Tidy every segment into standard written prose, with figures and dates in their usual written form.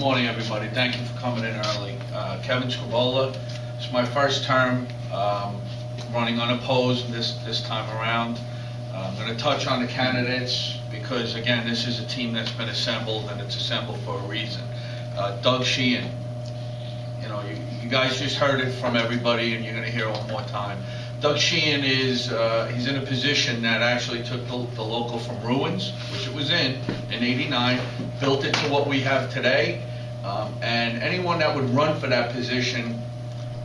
morning, everybody. Thank you for coming in early. Kevin Scrobola. It's my first term running unopposed this time around. I'm going to touch on the candidates because, again, this is a team that's been assembled, and it's assembled for a reason. Doug Sheehan. You know, you guys just heard it from everybody, and you're going to hear it one more time. Doug Sheehan is he's in a position that actually took the local from ruins, which it was in '89, built it to what we have today. And anyone that would run for that position,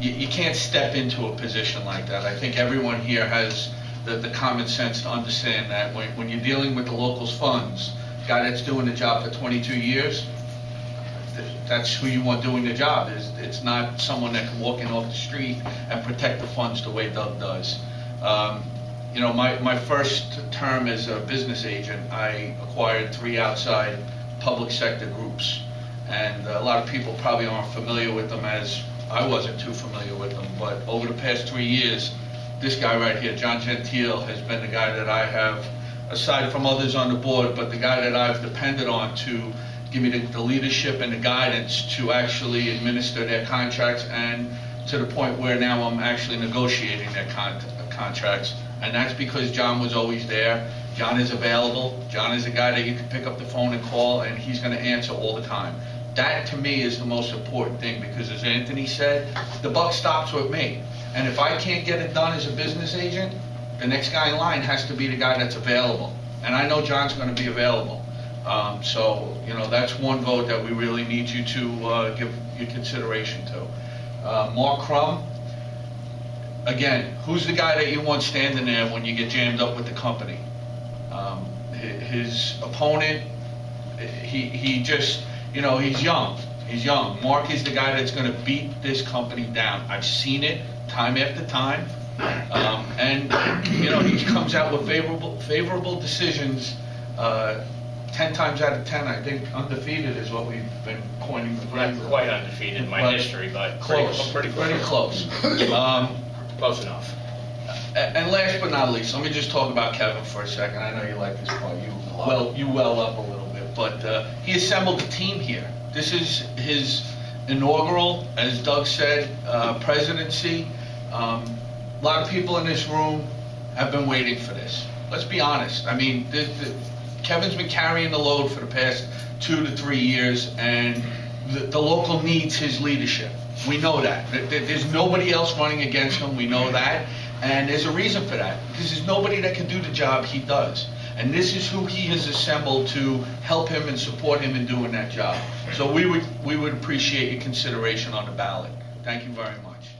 you can't step into a position like that. I think everyone here has the common sense to understand that when you're dealing with the locals' funds, a guy that's doing the job for 22 years, that's who you want doing the job. It's not someone that can walk in off the street and protect the funds the way Doug does. You know, my first term as a business agent, I acquired 3 outside public sector groups, and a lot of people probably aren't familiar with them, as I wasn't too familiar with them. But over the past 3 years, this guy right here, John Gentile, has been the guy that I have, aside from others on the board, but the guy that I've depended on to give me the leadership and the guidance to actually administer their contracts, and to the point where now I'm actually negotiating their contracts. And that's because John was always there. John is available. John is a guy that you can pick up the phone and call, and he's going to answer all the time. That, to me, is the most important thing, because as Anthony said, the buck stops with me. And if I can't get it done as a business agent, the next guy in line has to be the guy that's available. And I know John's going to be available. So, you know, that's one vote that we really need you to give your consideration to. Mark Crum, again, who's the guy that you want standing there when you get jammed up with the company? His opponent, he just, you know, he's young. He's young. Mark is the guy that's going to beat this company down. I've seen it time after time. And, you know, he comes out with favorable decisions 10 times out of 10, I think undefeated is what we've been coining the phrase. Not quite undefeated in my history, but close. Pretty close. Close enough. And last but not least, let me just talk about Kevin for a second. I know you like this part. You well up a little bit, but he assembled a team here. This is his inaugural, as Doug said, presidency. A lot of people in this room have been waiting for this. Let's be honest. I mean, Kevin's been carrying the load for the past 2 to 3 years, and the local needs his leadership. We know that. There's nobody else running against him. We know that. And there's a reason for that, because there's nobody that can do the job he does. And this is who he has assembled to help him and support him in doing that job. So we would appreciate your consideration on the ballot. Thank you very much.